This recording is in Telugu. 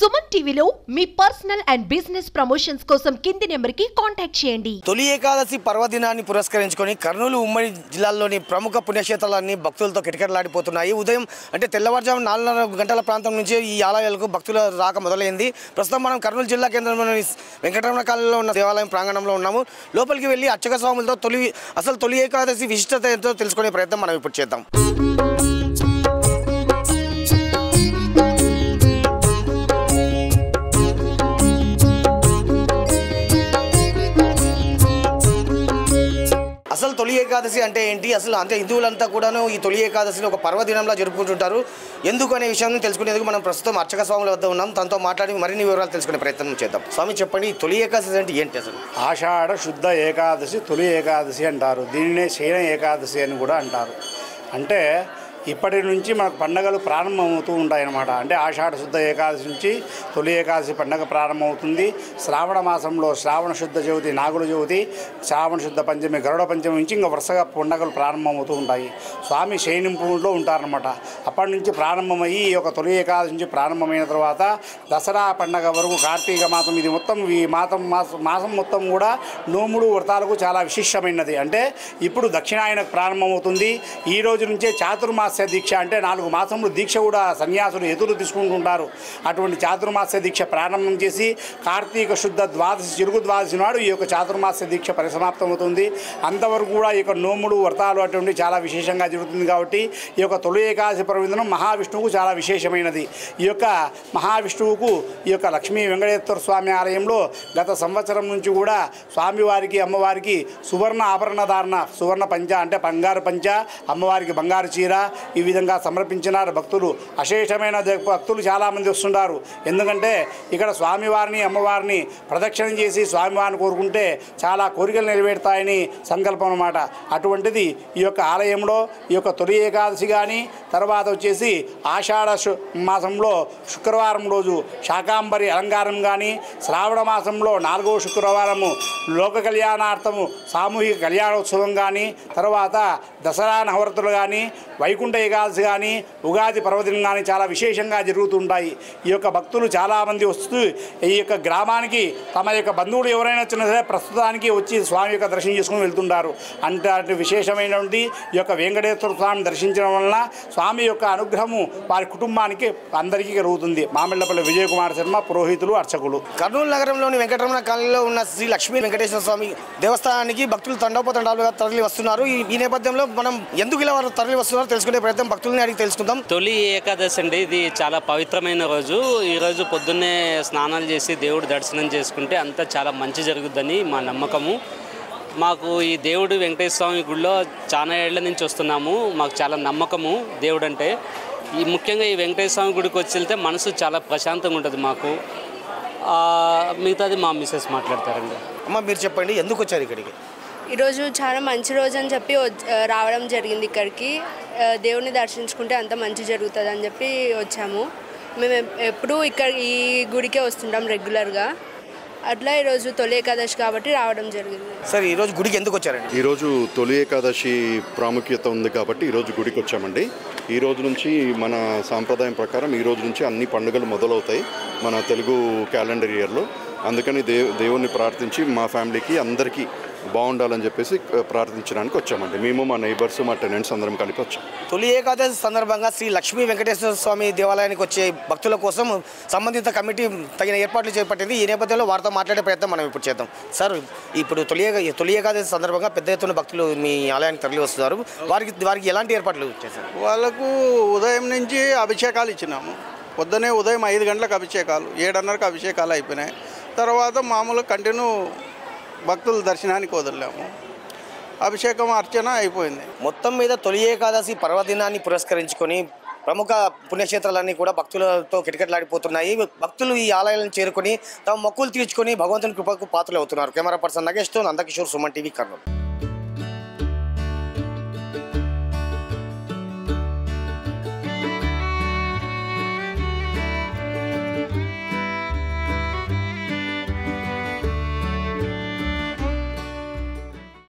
సుమన్ టీవీలో మీ పర్సనల్ అండ్ బిజినెస్ ప్రమోషన్స్ కోసం కింది నెంబర్కి కాంటాక్ట్ చేయండి. తొలి ఏకాదశి పర్వదినాన్ని పురస్కరించుకొని కర్నూలు ఉమ్మడి జిల్లాలోని ప్రముఖ పుణ్యక్షేత్రాలన్నీ భక్తులతో కిటకిటలాడిపోతున్నాయి. ఉదయం అంటే తెల్లవారుజాము 4:30 గంటల ప్రాంతం నుంచి ఈ ఆలయాలకు భక్తుల రాక మొదలైంది. ప్రస్తుతం మనం కర్నూలు జిల్లా కేంద్రంలోని వెంకటరమణ కాలనీలో ఉన్న దేవాలయం ప్రాంగణంలో ఉన్నాము. లోపలికి వెళ్ళి అర్చక స్వాములతో తొలి ఏకాదశి విశిష్టత ఎంతో తెలుసుకునే ప్రయత్నం మనం ఇప్పుడు చేద్దాం. అసలు తొలి ఏకాదశి అంటే ఏంటి, అసలు అంటే హిందువులంతా కూడాను ఈ తొలి ఏకాదశిని ఒక పర్వదినంలా జరుపుకుంటుంటారు. ఎందుకు అనే విషయాన్ని తెలుసుకునేందుకు మనం ప్రస్తుతం అర్చక స్వాముల వద్ద ఉన్నాం. తనతో మాట్లాడి మరిన్ని వివరాలు తెలుసుకునే ప్రయత్నం చేద్దాం. స్వామి చెప్పండి, తొలి ఏకాదశి అంటే ఏంటి అసలు? ఆషాఢ శుద్ధ ఏకాదశి తొలి ఏకాదశి అంటారు. దీనినే శయన ఏకాదశి అని కూడా అంటారు. అంటే ఇప్పటి నుంచి మనకు పండుగలు ప్రారంభమవుతూ ఉంటాయన్నమాట. అంటే ఆషాఢ శుద్ధ ఏకాదశి నుంచి తొలి ఏకాదశి పండుగ ప్రారంభమవుతుంది. శ్రావణ మాసంలో శ్రావణ శుద్ధ చవితి, నాగుల చవితి, శ్రావణ శుద్ధ పంచమి, గరుడ పంచమి నుంచి ఇంకా వరుసగా పండుగలు ప్రారంభమవుతూ ఉంటాయి. స్వామి శయనింపులో ఉంటారనమాట. అప్పటి నుంచి ప్రారంభమయ్యి ఈ యొక్క తొలి ఏకాదశి నుంచి ప్రారంభమైన తర్వాత దసరా పండుగ వరకు కార్తీక మాసం, ఇది మొత్తం ఈ మాసం మొత్తం కూడా నోములు వ్రతాలకు చాలా విశిష్టమైనది. అంటే ఇప్పుడు దక్షిణాయనకు ప్రారంభమవుతుంది. ఈ రోజు నుంచే చాతుర్మాస దీక్ష, అంటే 4 మాసములు దీక్ష కూడా సన్యాసులు ఎదురు తీసుకుంటుంటారు. అటువంటి చాతుర్మాస దీక్ష ప్రారంభం చేసి కార్తీక శుద్ధ ద్వాదశి, చిరుగు ద్వాదశి నాడు ఈ యొక్క చాతుర్మాస దీక్ష పరిసమాప్తమవుతుంది. అంతవరకు కూడా ఈ యొక్క నోములు వ్రతాలు అటువంటి చాలా విశేషంగా జరుగుతుంది. కాబట్టి ఈ యొక్క తొలి ఏకాదశి పర్వదినం మహావిష్ణువుకు చాలా విశేషమైనది. ఈ యొక్క మహావిష్ణువుకు ఈ యొక్క లక్ష్మీ వెంకటేశ్వర స్వామి ఆలయంలో గత సంవత్సరం నుంచి కూడా స్వామివారికి అమ్మవారికి సువర్ణ ఆభరణ ధారణ, సువర్ణ పంచ అంటే బంగారు పంచ, అమ్మవారికి బంగారు చీర ఈ విధంగా సమర్పించినారు. భక్తులు అశేషమైన భక్తులు చాలామంది వస్తుంటారు. ఎందుకంటే ఇక్కడ స్వామివారిని అమ్మవారిని ప్రదక్షిణం చేసి స్వామివారిని కోరుకుంటే చాలా కోరికలు నెరవేరుతాయని సంకల్పం అన్నమాట. అటువంటిది ఈ యొక్క ఆలయంలో ఈ యొక్క తొలి ఏకాదశి కానీ, తర్వాత వచ్చేసి ఆషాఢ మాసంలో శుక్రవారం రోజు శాకాంబరి అలంకారం కానీ, శ్రావణ మాసంలో 4వ శుక్రవారము లోక కళ్యాణార్థము సామూహిక కళ్యాణోత్సవం కానీ, తర్వాత దసరా నవరాత్రులు కానీ, వైకుంఠ ఏకాదశి కానీ, ఉగాది పర్వదినం కానీ చాలా విశేషంగా జరుగుతుంటాయి. ఈ యొక్క భక్తులు చాలామంది వస్తూ ఈ యొక్క గ్రామానికి తమ యొక్క బంధువులు ఎవరైనా వచ్చినా సరే ప్రస్తుతానికి వచ్చి స్వామి యొక్క దర్శనం చేసుకుని వెళ్తుంటారు. అంటే విశేషమైనటువంటి ఈ యొక్క వెంకటేశ్వర స్వామిని దర్శించడం వలన స్వామి యొక్క అనుగ్రహము వారి కుటుంబానికి అందరికీ కలుగుతుంది. మామిళ్ళపల్లి విజయకుమార్ శర్మ, పురోహితులు, అర్చకులు. కర్నూలు నగరంలోని వెంకటరమణ కాలనీలో ఉన్న శ్రీ లక్ష్మీ వెంకటేశ్వర స్వామి దేవస్థానానికి భక్తులు తండోపతండాలుగా తరలి వస్తున్నారు. ఈ నేపథ్యంలో మనం ఎందుకు ఇలా వారు తరలి వస్తున్నారో తెలుసుకునే ప్రయత్నం భక్తుల్ని అడిగి తెలుసుకుందాం. తొలి ఏకాదశి అండి, ఇది చాలా పవిత్రమైన రోజు. ఈరోజు పొద్దున్నే స్నానాలు చేసి దేవుడు దర్శనం చేసుకుంటే అంతా చాలా మంచి జరుగుద్దని మా నమ్మకము. మాకు ఈ దేవుడు వెంకటేశ్వర స్వామి గుడిలో చాలా ఏళ్ల నుంచి వస్తున్నాము. మాకు చాలా నమ్మకము దేవుడు అంటే. ముఖ్యంగా ఈ వెంకటేశ్వర స్వామి గుడికి వచ్చి వెళ్తే మనసు చాలా ప్రశాంతంగా ఉంటుంది మాకు. మిగతాది మా మిస్సెస్ మాట్లాడతారండి. అమ్మ మీరు చెప్పండి, ఎందుకు వచ్చారు ఇక్కడికి? ఈరోజు చాలా మంచి రోజు అని చెప్పి రావడం జరిగింది ఇక్కడికి. దేవుని దర్శించుకుంటే అంత మంచి జరుగుతుంది అని చెప్పి వచ్చాము. మేము ఎప్పుడూ ఈ గుడికే వస్తుంటాం రెగ్యులర్గా. అట్లా ఈరోజు తొలి ఏకాదశి కాబట్టి రావడం జరిగింది. సరే, ఈరోజు గుడికి ఎందుకు వచ్చారండి? ఈరోజు తొలి ఏకాదశి ప్రాముఖ్యత ఉంది కాబట్టి ఈరోజు గుడికి వచ్చామండి. ఈ రోజు నుంచి మన సాంప్రదాయం ప్రకారం ఈ రోజు నుంచి అన్ని పండుగలు మొదలవుతాయి మన తెలుగు క్యాలెండర్ ఇయర్లో. అందుకని దేవుణ్ణి ప్రార్థించి మా ఫ్యామిలీకి అందరికీ బాగుండాలని చెప్పేసి ప్రార్థించడానికి వచ్చామండి. మేము, మా నైబర్స్, మా టెనెంట్స్ అందరం కలిపి వచ్చాం. తొలి ఏకాదశి సందర్భంగా శ్రీ లక్ష్మీ వెంకటేశ్వర స్వామి దేవాలయానికి వచ్చే భక్తుల కోసం సంబంధిత కమిటీ తగిన ఏర్పాట్లు చేపట్టింది. ఈ నేపథ్యంలో వారితో మాట్లాడే ప్రయత్నం మనం ఇప్పుడు చేద్దాం. సార్, ఇప్పుడు తొలి ఏకాదశి సందర్భంగా పెద్ద ఎత్తున భక్తులు మీ ఆలయానికి తరలి వస్తున్నారు. వారికి ఎలాంటి ఏర్పాట్లు చేశారు? వాళ్ళకు ఉదయం నుంచి అభిషేకాలు ఇచ్చినాము. పొద్దునే ఉదయం 5 గంటలకు అభిషేకాలు, 7:30కు అభిషేకాలు అయిపోయినాయి. తర్వాత మామూలు కంటిన్యూ భక్తుల దర్శనానికి వదిలాము. అభిషేకం అర్చన అయిపోయింది. మొత్తం మీద తొలి ఏకాదశి పర్వదినాన్ని పురస్కరించుకొని ప్రముఖ పుణ్యక్షేత్రాలన్నీ కూడా భక్తులతో కిటకిటలాడిపోతున్నాయి. భక్తులు ఈ ఆలయాలను చేరుకొని తమ మొక్కులు తీర్చుకొని భగవంతుని కృపకు పాత్రలు అవుతున్నారు. కెమెరా పర్సన్ నగేష్తో నందకిషోర్, సుమన్ టీవీ, కర్నూలు.